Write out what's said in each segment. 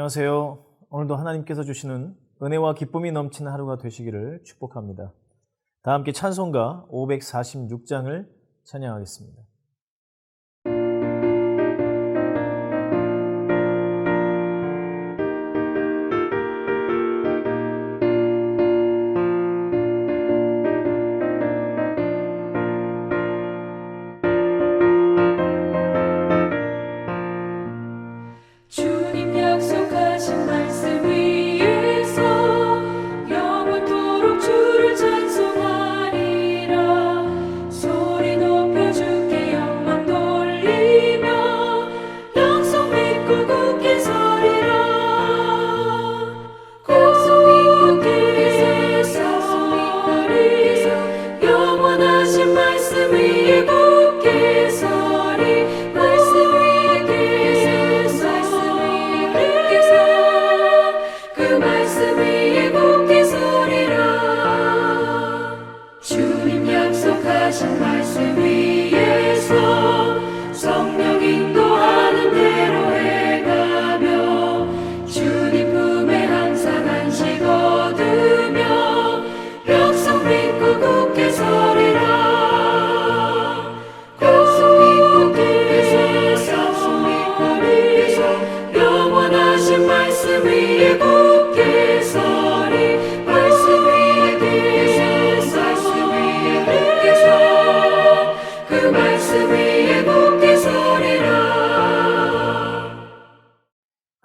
안녕하세요. 오늘도 하나님께서 주시는 은혜와 기쁨이 넘치는 하루가 되시기를 축복합니다. 다 함께 찬송가 546장을 찬양하겠습니다.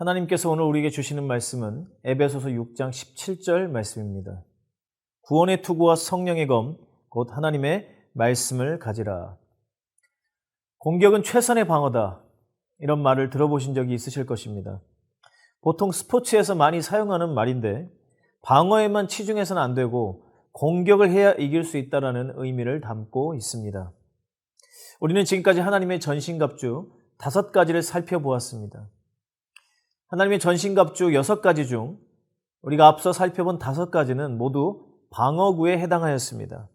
하나님께서 오늘 우리에게 주시는 말씀은 에베소서 6장 17절 말씀입니다. 구원의 투구와 성령의 검, 곧 하나님의 말씀을 가지라. 공격은 최선의 방어다. 이런 말을 들어보신 적이 있으실 것입니다. 보통 스포츠에서 많이 사용하는 말인데 방어에만 치중해서는 안 되고 공격을 해야 이길 수 있다는 의미를 담고 있습니다. 우리는 지금까지 하나님의 전신갑주 5가지를 살펴보았습니다. 하나님의 전신갑주 6가지 중 우리가 앞서 살펴본 5가지는 모두 방어구에 해당하였습니다.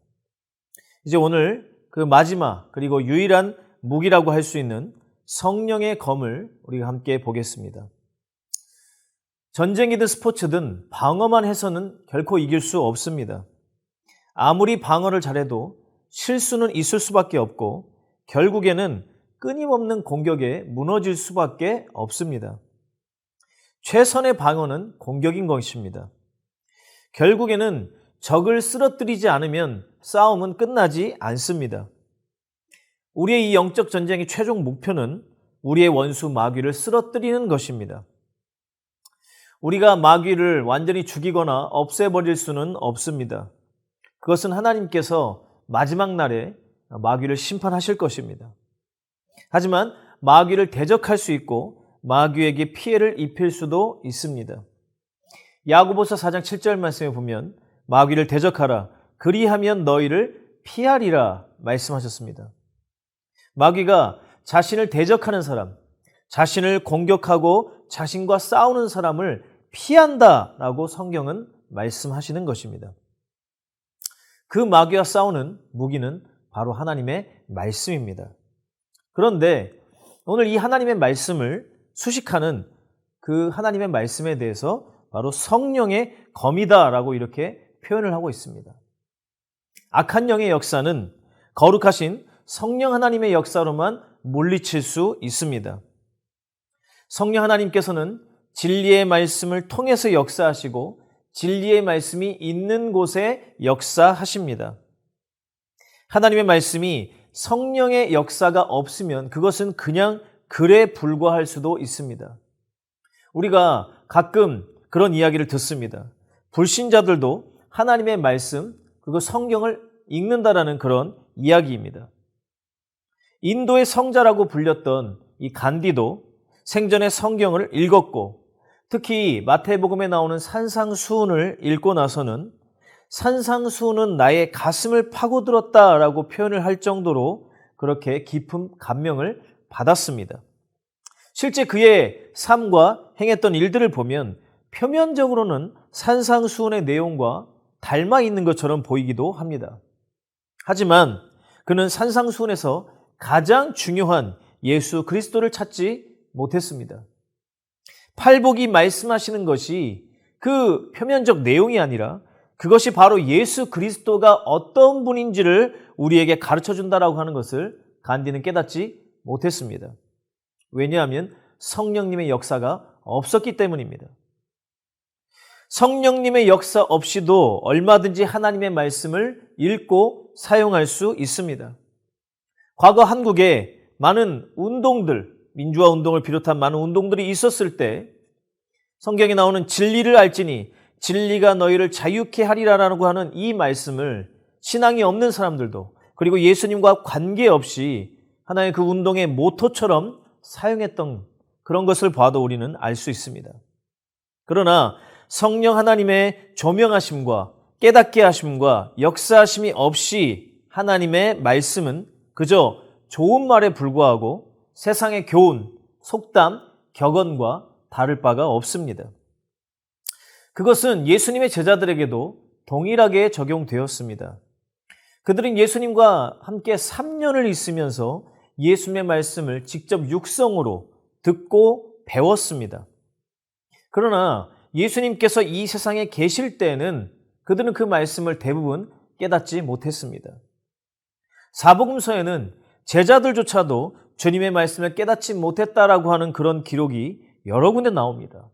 이제 오늘 그 마지막 그리고 유일한 무기라고 할 수 있는 성령의 검을 우리가 함께 보겠습니다. 전쟁이든 스포츠든 방어만 해서는 결코 이길 수 없습니다. 아무리 방어를 잘해도 실수는 있을 수밖에 없고 결국에는 끊임없는 공격에 무너질 수밖에 없습니다. 최선의 방어는 공격인 것입니다. 결국에는 적을 쓰러뜨리지 않으면 싸움은 끝나지 않습니다. 우리의 이 영적 전쟁의 최종 목표는 우리의 원수 마귀를 쓰러뜨리는 것입니다. 우리가 마귀를 완전히 죽이거나 없애버릴 수는 없습니다. 그것은 하나님께서 마지막 날에 마귀를 심판하실 것입니다. 하지만 마귀를 대적할 수 있고 마귀에게 피해를 입힐 수도 있습니다. 야고보서 4장 7절 말씀에 보면 마귀를 대적하라 그리하면 너희를 피하리라 말씀하셨습니다. 마귀가 자신을 대적하는 사람, 자신을 공격하고 자신과 싸우는 사람을 피한다라고 성경은 말씀하시는 것입니다. 그 마귀와 싸우는 무기는 바로 하나님의 말씀입니다. 그런데 오늘 이 하나님의 말씀을 수식하는 그 하나님의 말씀에 대해서 바로 성령의 검이다라고 이렇게 표현을 하고 있습니다. 악한 영의 역사는 거룩하신 성령 하나님의 역사로만 물리칠 수 있습니다. 성령 하나님께서는 진리의 말씀을 통해서 역사하시고 진리의 말씀이 있는 곳에 역사하십니다. 하나님의 말씀이 성령의 역사가 없으면 그것은 그냥 글에 불과할 수도 있습니다. 우리가 가끔 그런 이야기를 듣습니다. 불신자들도 하나님의 말씀, 그리고 성경을 읽는다라는 그런 이야기입니다. 인도의 성자라고 불렸던 이 간디도 생전에 성경을 읽었고 특히 마태복음에 나오는 산상수훈을 읽고 나서는 산상수훈은 나의 가슴을 파고들었다라고 표현을 할 정도로 그렇게 깊은 감명을 받았습니다. 실제 그의 삶과 행했던 일들을 보면 표면적으로는 산상수훈의 내용과 닮아 있는 것처럼 보이기도 합니다. 하지만 그는 산상수훈에서 가장 중요한 예수 그리스도를 찾지 못했습니다. 팔복이 말씀하시는 것이 그 표면적 내용이 아니라 그것이 바로 예수 그리스도가 어떤 분인지를 우리에게 가르쳐 준다라고 하는 것을 간디는 깨닫지 못했습니다. 왜냐하면 성령님의 역사가 없었기 때문입니다. 성령님의 역사 없이도 얼마든지 하나님의 말씀을 읽고 사용할 수 있습니다. 과거 한국에 많은 운동들, 민주화 운동을 비롯한 많은 운동들이 있었을 때 성경에 나오는 진리를 알지니 진리가 너희를 자유케 하리라라고 하는 이 말씀을 신앙이 없는 사람들도 그리고 예수님과 관계없이 하나의 그 운동의 모토처럼 사용했던 그런 것을 봐도 우리는 알 수 있습니다. 그러나 성령 하나님의 조명하심과 깨닫게 하심과 역사하심이 없이 하나님의 말씀은 그저 좋은 말에 불과하고 세상의 교훈, 속담, 격언과 다를 바가 없습니다. 그것은 예수님의 제자들에게도 동일하게 적용되었습니다. 그들은 예수님과 함께 3년을 있으면서 예수님의 말씀을 직접 육성으로 듣고 배웠습니다. 그러나 예수님께서 이 세상에 계실 때에는 그들은 그 말씀을 대부분 깨닫지 못했습니다. 사복음서에는 제자들조차도 주님의 말씀을 깨닫지 못했다라고 하는 그런 기록이 여러 군데 나옵니다.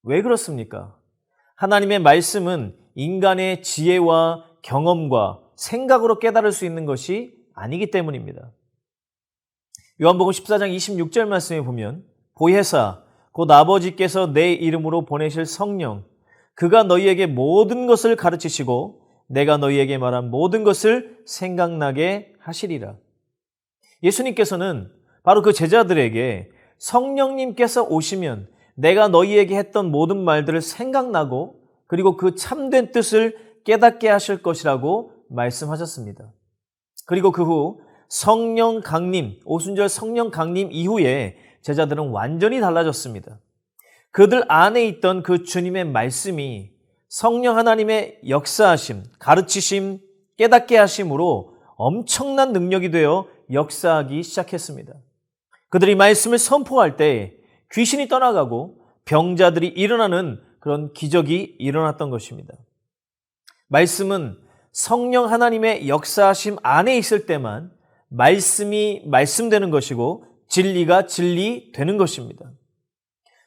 왜 그렇습니까? 하나님의 말씀은 인간의 지혜와 경험과 생각으로 깨달을 수 있는 것이 아니기 때문입니다. 요한복음 14장 26절 말씀에 보면 보혜사 곧 아버지께서 내 이름으로 보내실 성령 그가 너희에게 모든 것을 가르치시고 내가 너희에게 말한 모든 것을 생각나게 하시리라. 예수님께서는 바로 그 제자들에게 성령님께서 오시면 내가 너희에게 했던 모든 말들을 생각나고 그리고 그 참된 뜻을 깨닫게 하실 것이라고 말씀하셨습니다. 그리고 그 후 성령 강림, 오순절 성령 강림 이후에 제자들은 완전히 달라졌습니다. 그들 안에 있던 그 주님의 말씀이 성령 하나님의 역사하심, 가르치심, 깨닫게 하심으로 엄청난 능력이 되어 역사하기 시작했습니다. 그들이 말씀을 선포할 때 귀신이 떠나가고 병자들이 일어나는 그런 기적이 일어났던 것입니다. 말씀은 성령 하나님의 역사하심 안에 있을 때만 말씀이 말씀되는 것이고 진리가 진리되는 것입니다.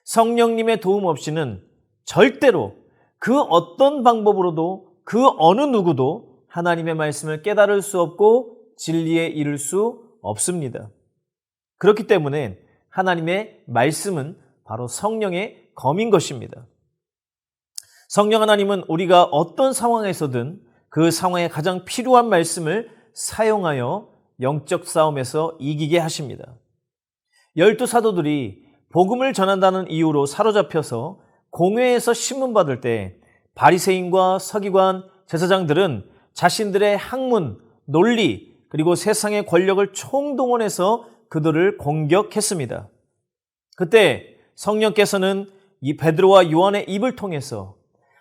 성령님의 도움 없이는 절대로 그 어떤 방법으로도 그 어느 누구도 하나님의 말씀을 깨달을 수 없고 진리에 이를 수 없습니다. 그렇기 때문에 하나님의 말씀은 바로 성령의 검인 것입니다. 성령 하나님은 우리가 어떤 상황에서든 그 상황에 가장 필요한 말씀을 사용하여 영적 싸움에서 이기게 하십니다. 12사도들이 복음을 전한다는 이유로 사로잡혀서 공회에서 신문받을 때 바리새인과 서기관, 제사장들은 자신들의 학문, 논리, 그리고 세상의 권력을 총동원해서 그들을 공격했습니다. 그때 성령께서는 이 베드로와 요한의 입을 통해서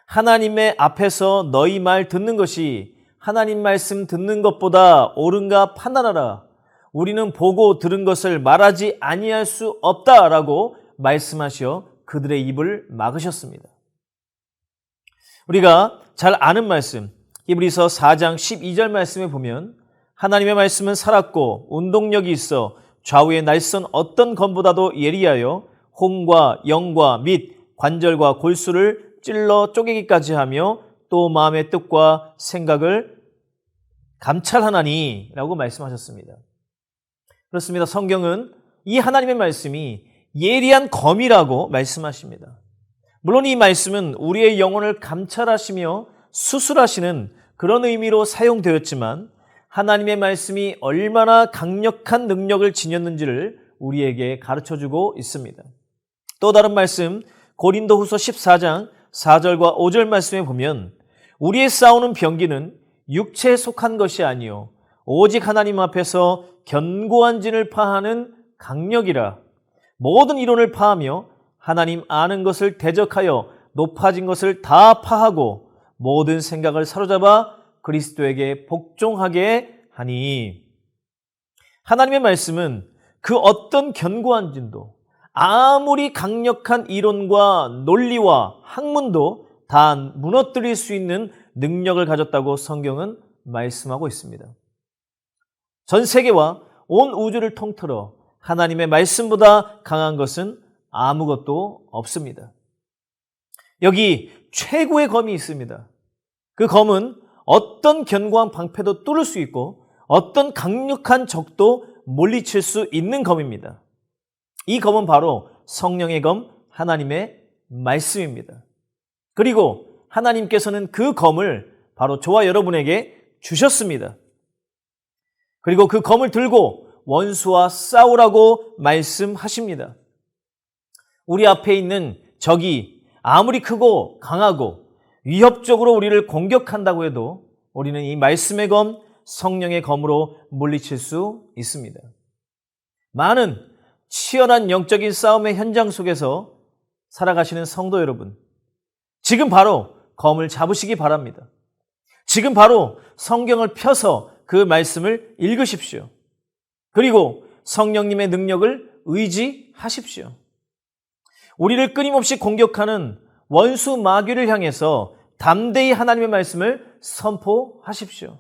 하나님의 앞에서 너희 말 듣는 것이 하나님 말씀 듣는 것보다 옳은가 판단하라. 우리는 보고 들은 것을 말하지 아니할 수 없다라고 말씀하시어 그들의 입을 막으셨습니다. 우리가 잘 아는 말씀, 히브리서 4장 12절 말씀에 보면 하나님의 말씀은 살았고 운동력이 있어 좌우의 날선 어떤 검보다도 예리하여 혼과 영과 및 관절과 골수를 찔러 쪼개기까지 하며 또 마음의 뜻과 생각을 감찰하나니 라고 말씀하셨습니다. 그렇습니다. 성경은 이 하나님의 말씀이 예리한 검이라고 말씀하십니다. 물론 이 말씀은 우리의 영혼을 감찰하시며 수술하시는 그런 의미로 사용되었지만 하나님의 말씀이 얼마나 강력한 능력을 지녔는지를 우리에게 가르쳐주고 있습니다. 또 다른 말씀 고린도후서 14장 4절과 5절 말씀에 보면 우리의 싸우는 병기는 육체에 속한 것이 아니요 오직 하나님 앞에서 견고한 진을 파하는 강력이라. 모든 이론을 파하며 하나님 아는 것을 대적하여 높아진 것을 다 파하고 모든 생각을 사로잡아 그리스도에게 복종하게 하니. 하나님의 말씀은 그 어떤 견고한 진도 아무리 강력한 이론과 논리와 학문도 다 무너뜨릴 수 있는 능력을 가졌다고 성경은 말씀하고 있습니다. 전 세계와 온 우주를 통틀어 하나님의 말씀보다 강한 것은 아무것도 없습니다. 여기 최고의 검이 있습니다. 그 검은 어떤 견고한 방패도 뚫을 수 있고 어떤 강력한 적도 물리칠 수 있는 검입니다. 이 검은 바로 성령의 검, 하나님의 말씀입니다. 그리고 하나님께서는 그 검을 바로 저와 여러분에게 주셨습니다. 그리고 그 검을 들고 원수와 싸우라고 말씀하십니다. 우리 앞에 있는 적이 아무리 크고 강하고 위협적으로 우리를 공격한다고 해도 우리는 이 말씀의 검, 성령의 검으로 물리칠 수 있습니다. 많은 치열한 영적인 싸움의 현장 속에서 살아가시는 성도 여러분, 지금 바로 검을 잡으시기 바랍니다. 지금 바로 성경을 펴서 그 말씀을 읽으십시오. 그리고 성령님의 능력을 의지하십시오. 우리를 끊임없이 공격하는 원수 마귀를 향해서 담대히 하나님의 말씀을 선포하십시오.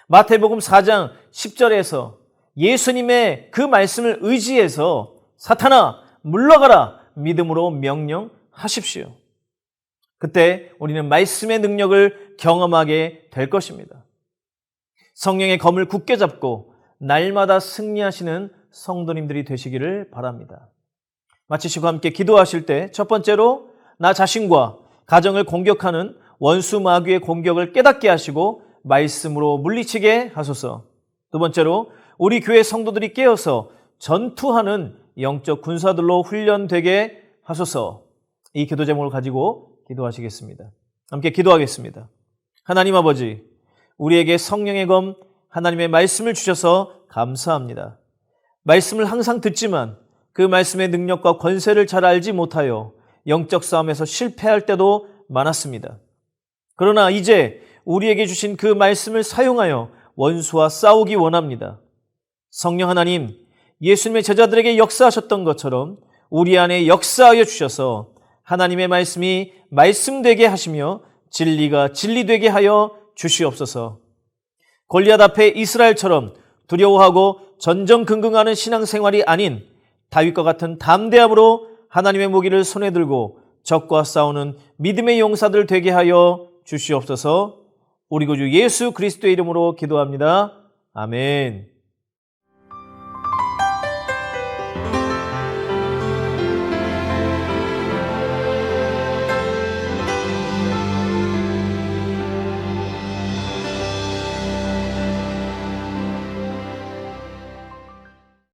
마태복음 4장 10절에서 예수님의 그 말씀을 의지해서 사탄아 물러가라 믿음으로 명령하십시오. 그때 우리는 말씀의 능력을 경험하게 될 것입니다. 성령의 검을 굳게 잡고 날마다 승리하시는 성도님들이 되시기를 바랍니다. 마치시고 함께 기도하실 때 첫 번째로 나 자신과 가정을 공격하는 원수 마귀의 공격을 깨닫게 하시고 말씀으로 물리치게 하소서. 두 번째로 우리 교회 성도들이 깨어서 전투하는 영적 군사들로 훈련되게 하소서. 이 기도 제목을 가지고 기도하시겠습니다. 함께 기도하겠습니다. 하나님 아버지, 우리에게 성령의 검 하나님의 말씀을 주셔서 감사합니다. 말씀을 항상 듣지만 그 말씀의 능력과 권세를 잘 알지 못하여 영적 싸움에서 실패할 때도 많았습니다. 그러나 이제 우리에게 주신 그 말씀을 사용하여 원수와 싸우기 원합니다. 성령 하나님, 예수님의 제자들에게 역사하셨던 것처럼 우리 안에 역사하여 주셔서 하나님의 말씀이 말씀되게 하시며 진리가 진리되게 하여 주시옵소서. 골리앗 앞에 이스라엘처럼 두려워하고 전전긍긍하는 신앙생활이 아닌 다윗과 같은 담대함으로 하나님의 무기를 손에 들고 적과 싸우는 믿음의 용사들 되게 하여 주시옵소서. 우리 구주 예수 그리스도의 이름으로 기도합니다. 아멘.